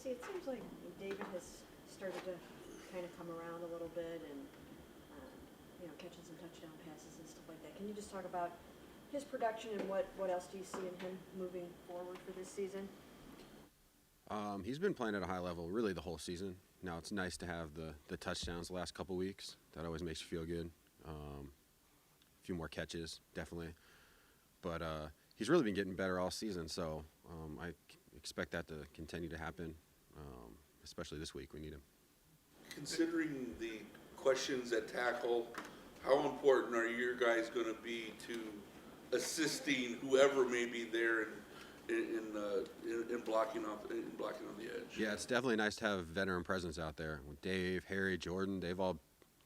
Casey, it seems like David has started to kind of come around a little bit and, catching some touchdown passes and stuff like that. Can you just talk about his production and what else do you see in him moving forward for this season? He's been playing at a high level really the whole season. Now it's nice to have the touchdowns the last couple weeks. That always makes you feel good. A few more catches, definitely. But he's really been getting better all season, so I expect that to continue to happen, especially this week. We need him. Considering the questions at tackle, how important are your guys going to be to assisting whoever may be there in blocking on the edge? Yeah, it's definitely nice to have veteran presence out there. Dave, Harry, Jordan, they've all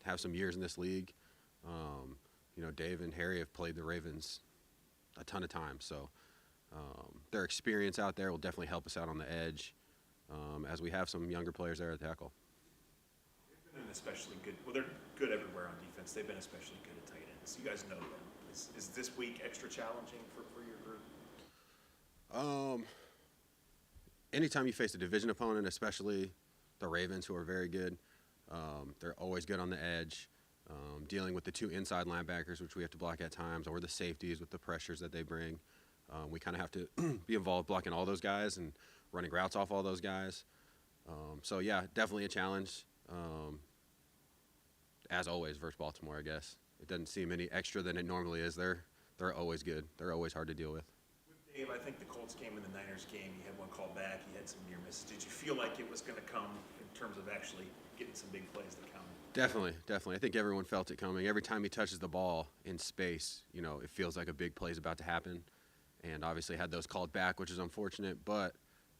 have some years in this league. Dave and Harry have played the Ravens a ton of times, so their experience out there will definitely help us out on the edge, as we have some younger players there at tackle. They've been especially good. Well, they're good everywhere on defense. They've been especially good at tight ends. You guys know them. Is this week extra challenging for your group? Anytime you face a division opponent, especially the Ravens, who are very good, they're always good on the edge. Dealing with the two inside linebackers, which we have to block at times, or the safeties with the pressures that they bring. We kind of have to be involved blocking all those guys and running routes off all those guys. So, yeah, definitely a challenge. As always, versus Baltimore, I guess. It doesn't seem any extra than it normally is. They're always good. They're always hard to deal with. Dave, I think the Colts game and the Niners game, you had one called back, you had some near misses. Did you feel like it was going to come in terms of actually getting some big plays that count? Definitely. I think everyone felt it coming. Every time he touches the ball in space, it feels like a big play is about to happen. And obviously had those called back, which is unfortunate, but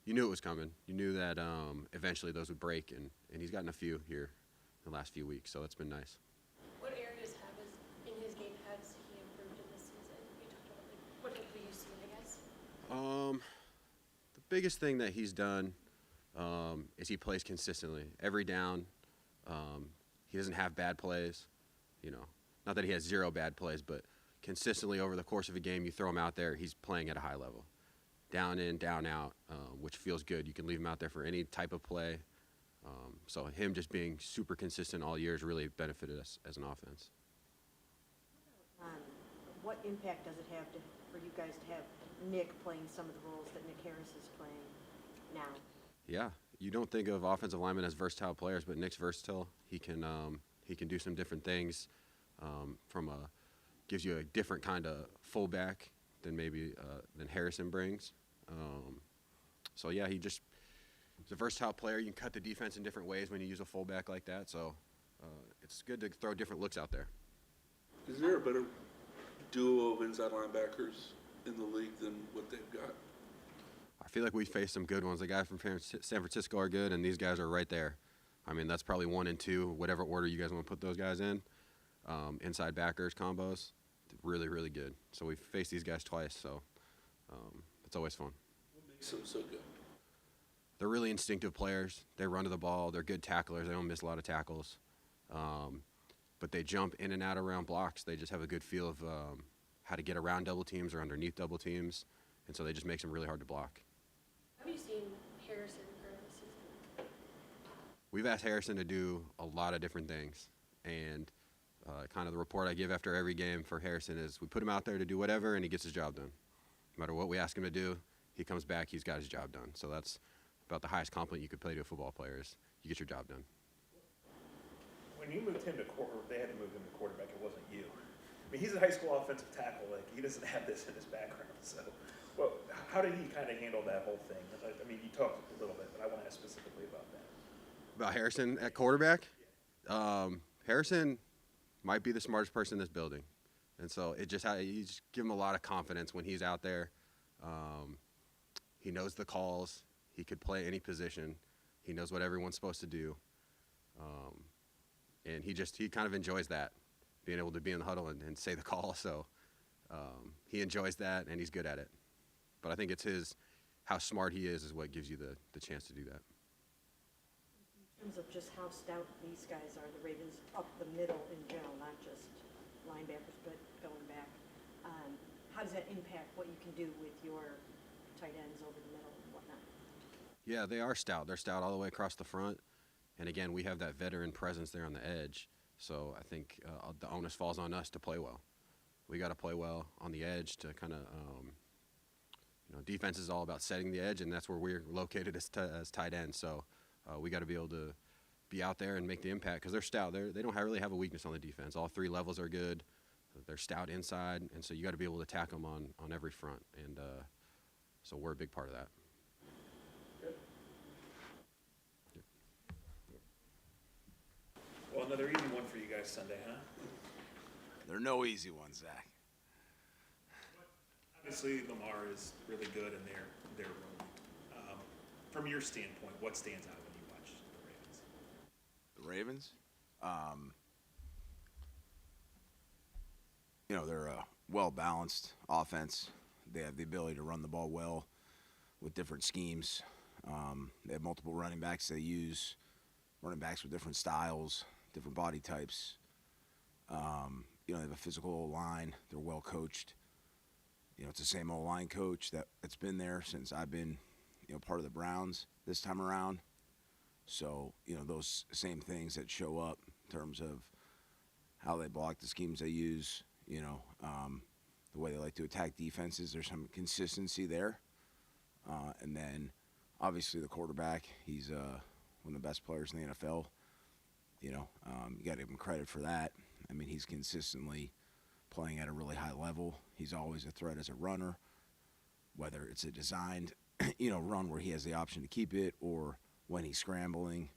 you knew it was coming. You knew that eventually those would break, and he's gotten a few here in the last few weeks, so that's been nice. What areas in his game has he improved in this season? You talked about, what have you seen, I guess? The biggest thing that he's done is he plays consistently. Every down, he doesn't have bad plays. Not that he has zero bad plays, but consistently over the course of a game, you throw him out there, he's playing at a high level. Down in, down out, which feels good. You can leave him out there for any type of play. So him just being super consistent all year has really benefited us as an offense. What impact does it have for you guys to have Nick playing some of the roles that Nick Harris is playing now? Yeah, you don't think of offensive linemen as versatile players, but Nick's versatile. He can do some different things. Gives you a different kind of fullback than Harrison brings. So yeah, he's a versatile player. You can cut the defense in different ways when you use a fullback like that. So it's good to throw different looks out there. Is there a better duo of inside linebackers in the league than what they've got? I feel like we faced some good ones. The guys from San Francisco are good, and these guys are right there. I mean, that's probably 1 and 2, whatever order you guys want to put those guys in. Inside backers combos, really, really good. So we've faced these guys twice, so it's always fun. What makes them so good? They're really instinctive players. They run to the ball. They're good tacklers. They don't miss a lot of tackles. But they jump in and out around blocks. They just have a good feel of how to get around double teams or underneath double teams, and so they just makes them really hard to block. How have you seen Harrison grow this season? We've asked Harrison to do a lot of different things, and kind of the report I give after every game for Harrison is we put him out there to do whatever, and he gets his job done. No matter what we ask him to do, he comes back, he's got his job done. So that's about the highest compliment you could pay to a football player is you get your job done. When you moved him to they had to move him to quarterback. It wasn't you. I mean, he's a high school offensive tackle. Like, he doesn't have this in his background. So, well, how did he kind of handle that whole thing? I mean, you talked a little bit, but I want to ask specifically about that. About Harrison at quarterback? Harrison might be the smartest person in this building. And so you just give him a lot of confidence when he's out there. He knows the calls. He could play any position. He knows what everyone's supposed to do. And he kind of enjoys that, being able to be in the huddle and say the call. So he enjoys that, and he's good at it. But I think it's how smart he is what gives you the chance to do that. In terms of just how stout these guys are, the Ravens up the middle in general, not just linebackers, but going back. How does that impact what you can do with your tight ends over the middle and whatnot? Yeah, they are stout. They're stout all the way across the front. And again, we have that veteran presence there on the edge. So I think the onus falls on us to play well. We got to play well on the edge to kind of, defense is all about setting the edge, and that's where we're located as tight ends. So we got to be able to be out there and make the impact because they're stout. They don't really have a weakness on the defense. All three levels are good. They're stout inside, and so you got to be able to attack them on every front. And so we're a big part of that. Well, another easy one for you guys Sunday, huh? There are no easy ones, Zach. Obviously, Lamar is really good in their role. From your standpoint, what stands out when you watch the Ravens? The Ravens, they're a well-balanced offense. They have the ability to run the ball well with different schemes. They have multiple running backs they use, running backs with different styles, different body types. They have a physical line. They're well coached. It's the same old line coach that's been there since I've been, part of the Browns this time around. So, those same things that show up in terms of how they block, the schemes they use, the way they like to attack defenses. There's some consistency there. And then, obviously, the quarterback, he's one of the best players in the NFL. You got to give him credit for that. I mean, he's consistently playing at a really high level. He's always a threat as a runner, whether it's a designed, run where he has the option to keep it, or when he's scrambling,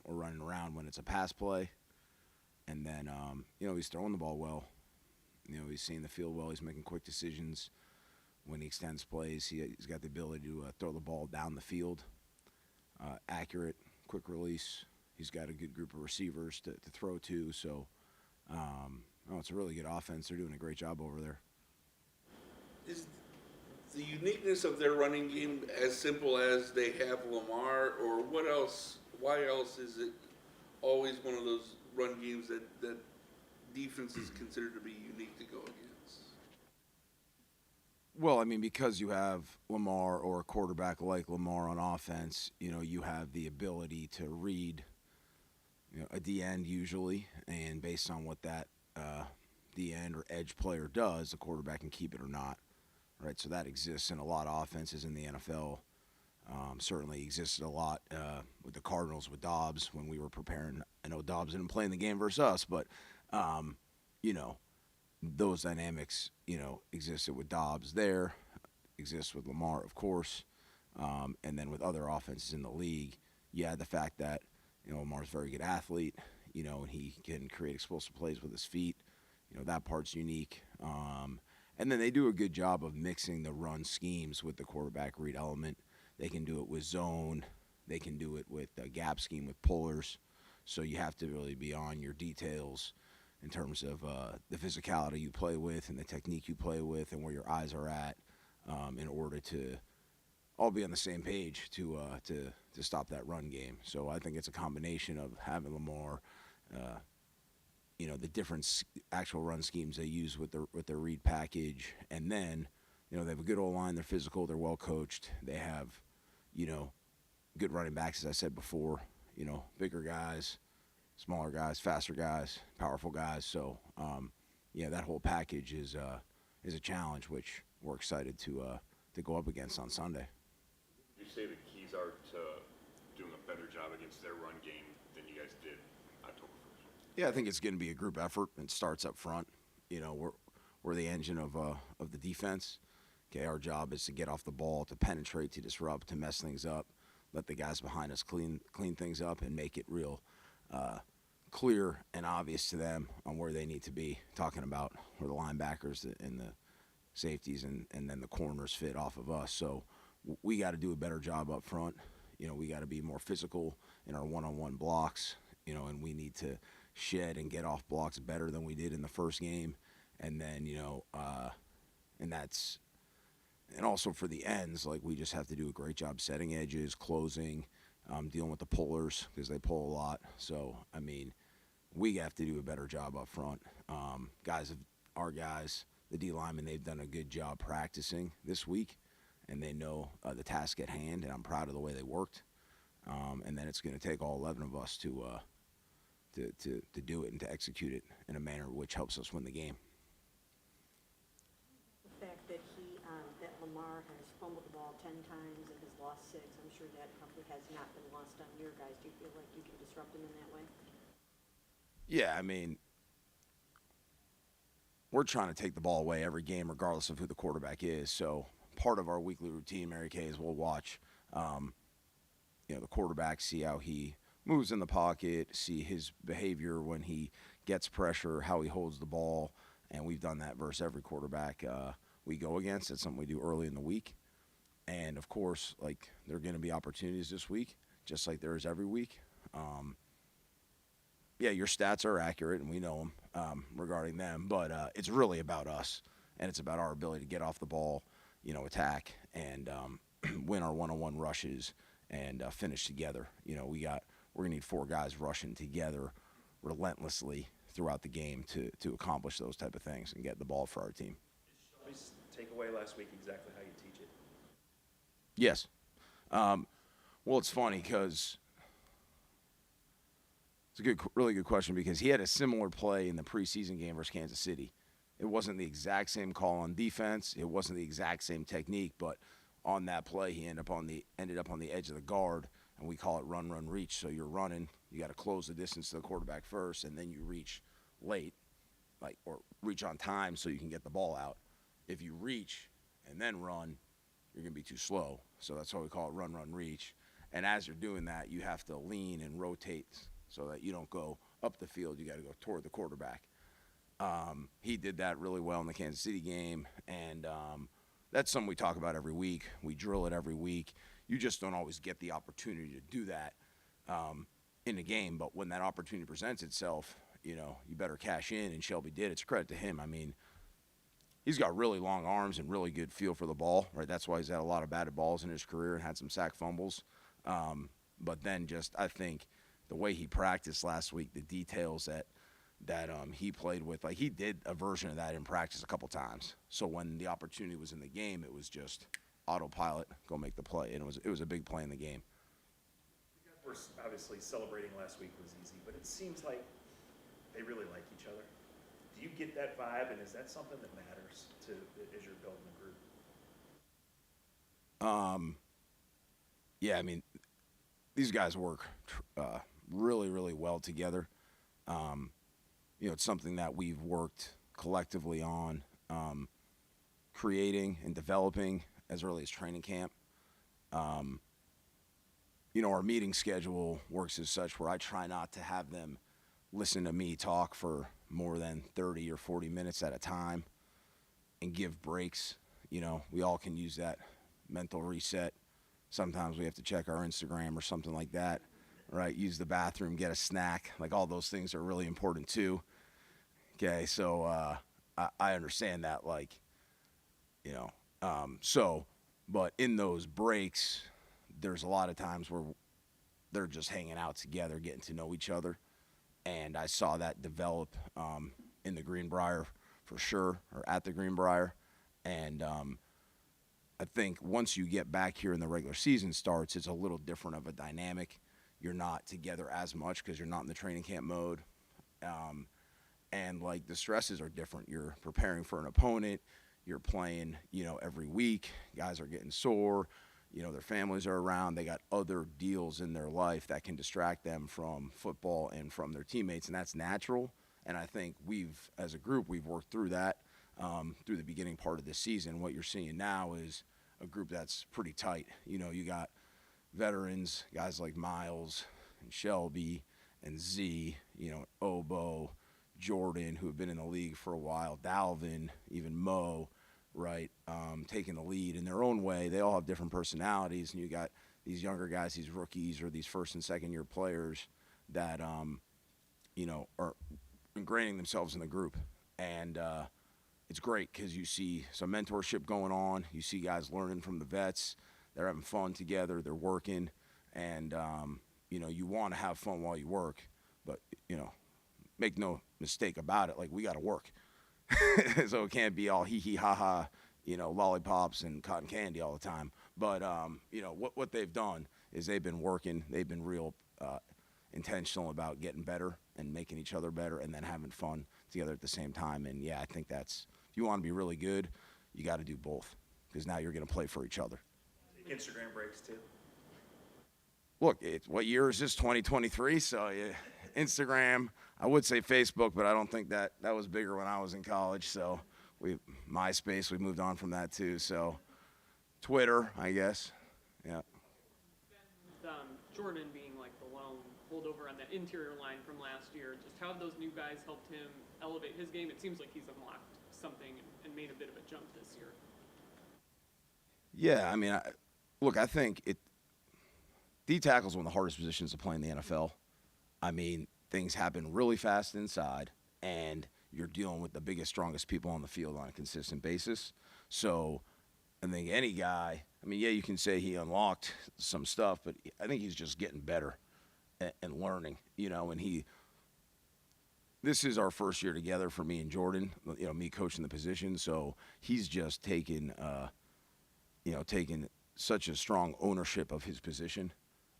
or running around when it's a pass play. And then, he's throwing the ball well. He's seeing the field well. He's making quick decisions when he extends plays. He's got the ability to throw the ball down the field, accurate, quick release. He's got a good group of receivers to throw to. So, it's a really good offense. They're doing a great job over there. Is the uniqueness of their running game as simple as they have Lamar, or what else? Why else is it always one of those run games that defenses consider to be unique to go against? Well, I mean, because you have Lamar or a quarterback like Lamar on offense, you have the ability to read a D-end usually, and based on what that D-end or edge player does, the quarterback can keep it or not, right? So that exists in a lot of offenses in the NFL. Certainly existed a lot with the Cardinals with Dobbs when we were preparing. I know Dobbs didn't play in the game versus us, but, those dynamics, existed with Dobbs there, exists with Lamar, of course, and then with other offenses in the league. You had the fact that, Lamar's a very good athlete, and he can create explosive plays with his feet. That part's unique. And then they do a good job of mixing the run schemes with the quarterback read element. They can do it with zone. They can do it with a gap scheme with pullers. So you have to really be on your details in terms of the physicality you play with and the technique you play with and where your eyes are at in order to all be on the same page to stop that run game. So I think it's a combination of having Lamar, the different actual run schemes they use with their read package, and then they have a good old line. They're physical. They're well coached. They have good running backs, as I said before. Bigger guys, smaller guys, faster guys, powerful guys. So that whole package is a challenge, which we're excited to go up against on Sunday. You say the keys are to doing a better job against their run game than you guys did October 1st? Yeah, I think it's going to be a group effort. It starts up front. We're the engine of the defense. Okay, our job is to get off the ball, to penetrate, to disrupt, to mess things up, let the guys behind us clean things up, and make it real clear and obvious to them on where they need to be. Talking about where the linebackers and the safeties and then the corners fit off of us. So we got to do a better job up front. We got to be more physical in our one-on-one blocks, and we need to shed and get off blocks better than we did in the first game. And then, and also for the ends, like we just have to do a great job setting edges, closing, dealing with the pullers because they pull a lot. So, I mean, we have to do a better job up front. Our guys, the D linemen, they've done a good job practicing this week. and they know the task at hand, and I'm proud of the way they worked. And then it's going to take all 11 of us to do it and to execute it in a manner which helps us win the game. The fact that that Lamar has fumbled the ball 10 times and has lost 6, I'm sure that probably has not been lost on your guys. Do you feel like you can disrupt him in that way? Yeah, I mean, we're trying to take the ball away every game regardless of who the quarterback is. So part of our weekly routine, Mary Kay, is we'll watch the quarterback, see how he moves in the pocket, see his behavior when he gets pressure, how he holds the ball, and we've done that versus every quarterback we go against. It's something we do early in the week. And, of course, like, there are going to be opportunities this week, just like there is every week. Yeah, your stats are accurate, and we know them regarding them, but it's really about us, and it's about our ability to get off the ball, attack, and win our one-on-one rushes and finish together. We're going to need 4 guys rushing together relentlessly throughout the game to accomplish those type of things and get the ball for our team. Did Shelby's takeaway last week exactly how you teach it? Yes. Well, it's funny because it's a really good question, because he had a similar play in the preseason game versus Kansas City. It wasn't the exact same call on defense. It wasn't the exact same technique, but on that play, he ended up on the edge of the guard, and we call it run, reach. So you're running, you got to close the distance to the quarterback first, and then you reach late, or reach on time so you can get the ball out. If you reach and then run, you're going to be too slow. So that's why we call it run, reach. And as you're doing that, you have to lean and rotate so that you don't go up the field. You got to go toward the quarterback. He did that really well in the Kansas City game, and that's something we talk about every week. We drill it every week. You just don't always get the opportunity to do that in the game, but when that opportunity presents itself, you better cash in, and Shelby did. It's a credit to him. I mean, he's got really long arms and really good feel for the ball, right? That's why he's had a lot of batted balls in his career and had some sack fumbles. But then I think the way he practiced last week, the details that he played with, like, he did a version of that in practice a couple times. So when the opportunity was in the game, it was just autopilot, go make the play, and it was a big play in the game. You guys were obviously celebrating last week was easy, but it seems like they really like each other. Do you get that vibe, and is that something that matters as you're building the group? Yeah, I mean, these guys work really, really well together. It's something that we've worked collectively on creating and developing as early as training camp. Our meeting schedule works as such where I try not to have them listen to me talk for more than 30 or 40 minutes at a time and give breaks. We all can use that mental reset. Sometimes we have to check our Instagram or something like that, right? Use the bathroom, get a snack. Like, all those things are really important too. Okay, so I understand that, but in those breaks, there's a lot of times where they're just hanging out together, getting to know each other. And I saw that develop in the Greenbrier for sure, or at the Greenbrier. And I think once you get back here and the regular season starts, it's a little different of a dynamic. You're not together as much because you're not in the training camp mode. And the stresses are different. You're preparing for an opponent. You're playing, every week. Guys are getting sore. Their families are around. They got other deals in their life that can distract them from football and from their teammates, and that's natural. And I think as a group, we've worked through that through the beginning part of this season. What you're seeing now is a group that's pretty tight. You got veterans, guys like Miles and Shelby and Z, Obo, Jordan, who have been in the league for a while, Dalvin, even Mo, right, taking the lead in their own way. They all have different personalities, and you got these younger guys, these rookies or these first and second year players that, are ingraining themselves in the group. And it's great because you see some mentorship going on. You see guys learning from the vets. They're having fun together. They're working. And, you want to have fun while you work. But, make no mistake about it. We got to work. So it can't be all hee-hee, ha-ha, lollipops and cotton candy all the time. But, what they've done is they've been working, they've been real intentional about getting better and making each other better and then having fun together at the same time. And, yeah, I think that's, if you want to be really good, you got to do both because now you're going to play for each other. Instagram breaks too. Look, what year is this? 2023. So yeah, Instagram. I would say Facebook, but I don't think that was bigger when I was in college. So MySpace. We moved on from that too. So Twitter, I guess. Yeah. Jordan being like the lone holdover on that interior line from last year. Just how have those new guys helped him elevate his game? It seems like he's unlocked something and made a bit of a jump this year. Yeah, I mean, I think D tackle's one of the hardest positions to play in the NFL. I mean, things happen really fast inside, and you're dealing with the biggest, strongest people on the field on a consistent basis. So I think any guy, I mean, yeah, you can say he unlocked some stuff, but I think he's just getting better and learning, and this is our first year together for me and Jordan, me coaching the position. So he's just taken such a strong ownership of his position,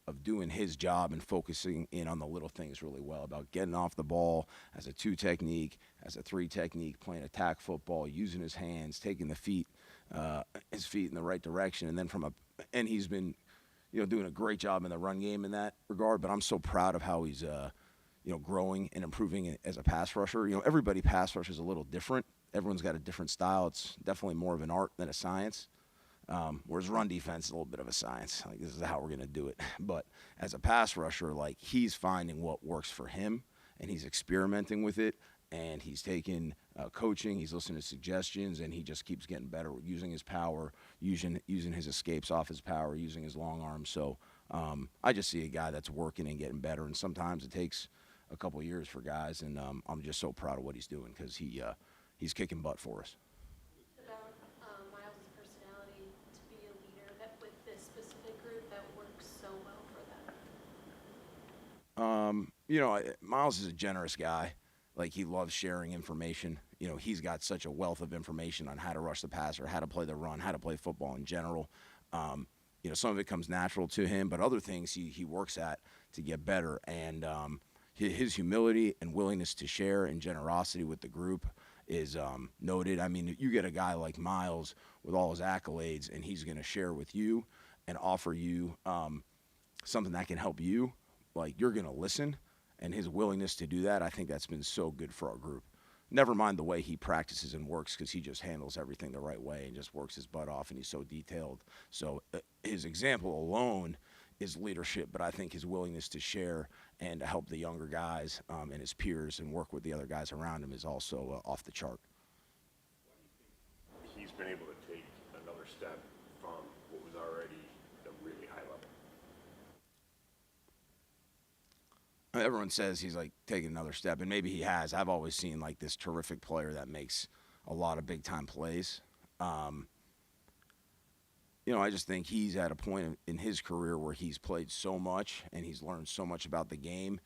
of doing his job and focusing in on the little things really well, about getting off the ball as a 2 technique, as a 3 technique, playing attack football, using his hands, taking his feet in the right direction. And then and he's been, doing a great job in the run game in that regard. But I'm so proud of how he's, growing and improving as a pass rusher. Everybody pass rushes a little different. Everyone's got a different style. It's definitely more of an art than a science. Whereas run defense is a little bit of a science. Like, this is how we're going to do it. But as a pass rusher, like, he's finding what works for him, and he's experimenting with it, and he's taking coaching, he's listening to suggestions, and he just keeps getting better with using his power, using his escapes off his power, using his long arms. So I just see a guy that's working and getting better, and sometimes it takes a couple of years for guys, and I'm just so proud of what he's doing because he's kicking butt for us. About Miles' personality to be a leader with this specific group that works so well for them? Miles is a generous guy. Like, he loves sharing information. He's got such a wealth of information on how to rush the passer, how to play the run, how to play football in general. Some of it comes natural to him, but other things he works at to get better. And his humility and willingness to share and generosity with the group is noted. I mean, you get a guy like Miles with all his accolades, and he's going to share with you and offer you something that can help you. Like, you're going to listen, and his willingness to do that, I think that's been so good for our group. Never mind the way he practices and works, because he just handles everything the right way and just works his butt off, and he's so detailed. So his example alone is leadership, but I think his willingness to share and to help the younger guys and his peers and work with the other guys around him is also off the chart. He's been able to take another step from what was already a really high level. Everyone says he's like taking another step, and maybe he has. I've always seen like this terrific player that makes a lot of big time plays. I just think he's at a point in his career where he's played so much and he's learned so much about the game.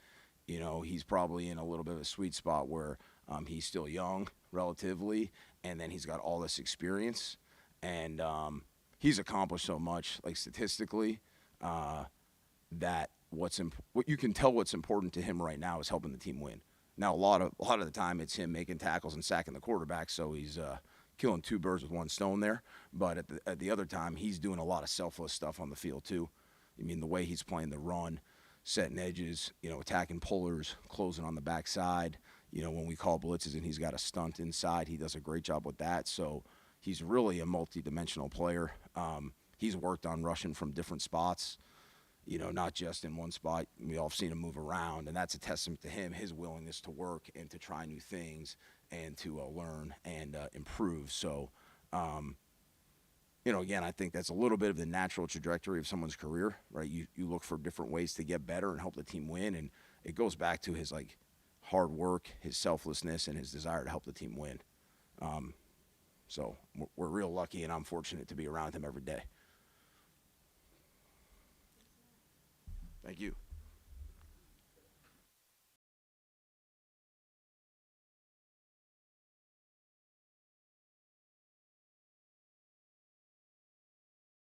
He's probably in a little bit of a sweet spot where he's still young relatively, and then he's got all this experience, and he's accomplished so much, like statistically, that what you can tell what's important to him right now is helping the team win. Now, a lot of the time it's him making tackles and sacking the quarterback, so he's killing 2 birds with 1 stone there. But at the other time, he's doing a lot of selfless stuff on the field too. I mean, the way he's playing the run, setting edges, attacking pullers, closing on the backside. When we call blitzes and he's got a stunt inside, he does a great job with that. So he's really a multi-dimensional player. He's worked on rushing from different spots, not just in one spot. We all have seen him move around, and that's a testament to him, his willingness to work and to try new things and to learn and improve. So, again, I think that's a little bit of the natural trajectory of someone's career, right? You look for different ways to get better and help the team win, and it goes back to his hard work, his selflessness, and his desire to help the team win. So we're real lucky, and I'm fortunate to be around him every day. Thank you.